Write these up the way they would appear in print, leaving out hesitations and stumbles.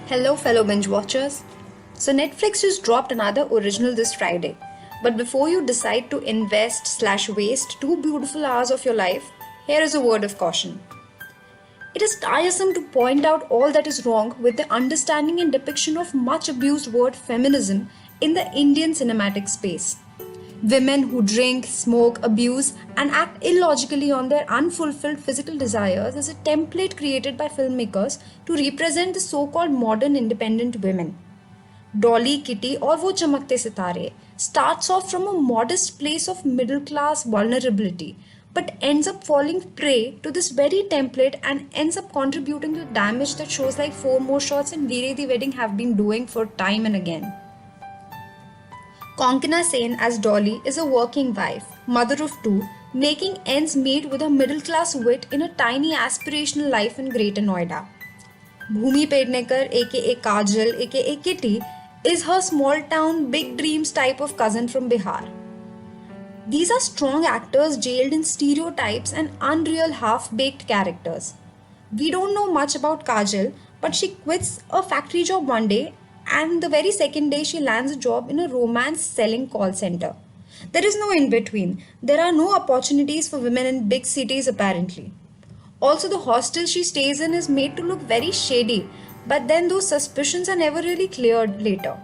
Hello, fellow binge watchers. So, Netflix just dropped another original this Friday. But before you decide to invest/waste 2 beautiful hours of your life, here is a word of caution. It is tiresome to point out all that is wrong with the understanding and depiction of much abused word feminism in the Indian cinematic space. Women who drink, smoke, abuse, and act illogically on their unfulfilled physical desires is a template created by filmmakers to represent the so called modern independent women. Dolly, Kitty, or Wo Chamakte Sitare starts off from a modest place of middle class vulnerability but ends up falling prey to this very template and ends up contributing to the damage that shows like Four More Shots and Veere the Wedding have been doing for time and again. Konkana Sen as Dolly is a working wife, mother of two, making ends meet with a middle class wit in a tiny aspirational life in Greater Noida. Bhumi Pednekar, aka Kajal, aka Kitty, is her small town, big dreams type of cousin from Bihar. These are strong actors jailed in stereotypes and unreal half baked characters. We don't know much about Kajal, but she quits a factory job one day and the very second day she lands a job in a romance selling call center. There is no in between. There are no opportunities for women in big cities apparently. Also, the hostel she stays in is made to look very shady, but then those suspicions are never really cleared later.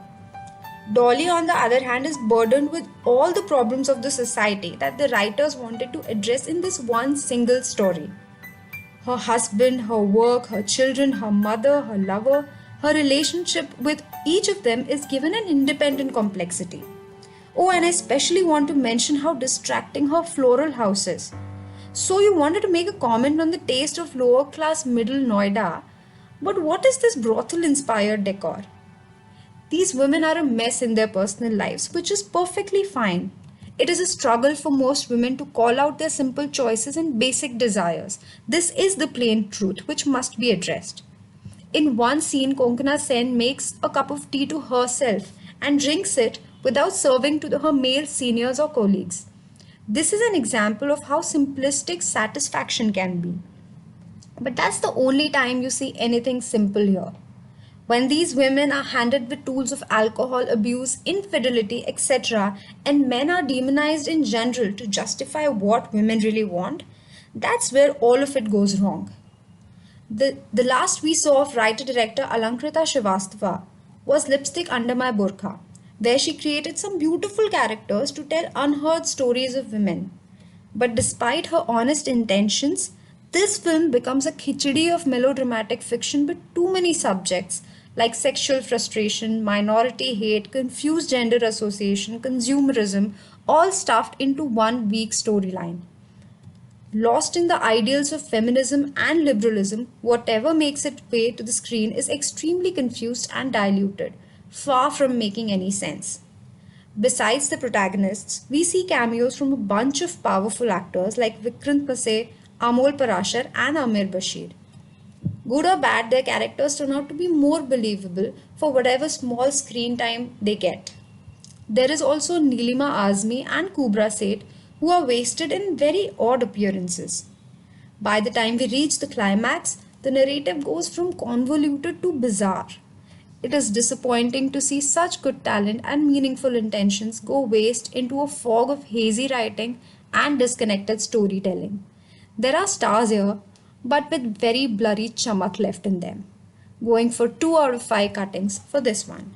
Dolly, on the other hand, is burdened with all the problems of the society that the writers wanted to address in this one single story. Her husband, her work, her children, her mother, her lover, her relationship with each of them is given an independent complexity. Oh, and I especially want to mention how distracting her floral house is. So, you wanted to make a comment on the taste of lower class middle Noida, but what is this brothel inspired decor? These women are a mess in their personal lives, which is perfectly fine. It is a struggle for most women to call out their simple choices and basic desires. This is the plain truth, which must be addressed. In one scene, Konkana Sen makes a cup of tea to herself and drinks it without serving to her male seniors or colleagues. This is an example of how simplistic satisfaction can be. But that's the only time you see anything simple here. When these women are handed the tools of alcohol abuse, infidelity, etc., and men are demonized in general to justify what women really want, that's where all of it goes wrong. The last we saw of writer-director Alankrita Srivastava was Lipstick Under My Burqa, where she created some beautiful characters to tell unheard stories of women. But despite her honest intentions, this film becomes a khichdi of melodramatic fiction with too many subjects like sexual frustration, minority hate, confused gender association, consumerism, all stuffed into one weak storyline. Lost in the ideals of feminism and liberalism, whatever makes its way to the screen is extremely confused and diluted, far from making any sense. Besides the protagonists, we see cameos from a bunch of powerful actors like Vikrant Massey, Amol Parashar, and Amir Bashir. Good or bad, their characters turn out to be more believable for whatever small screen time they get. There is also Neelima Azmi and Kubra Seth who are wasted in very odd appearances. By the time we reach the climax, the narrative goes from convoluted to bizarre. It is disappointing to see such good talent and meaningful intentions go waste into a fog of hazy writing and disconnected storytelling. There are stars here, but with very blurry chamak left in them. Going for 2 out of 5 cuttings for this one.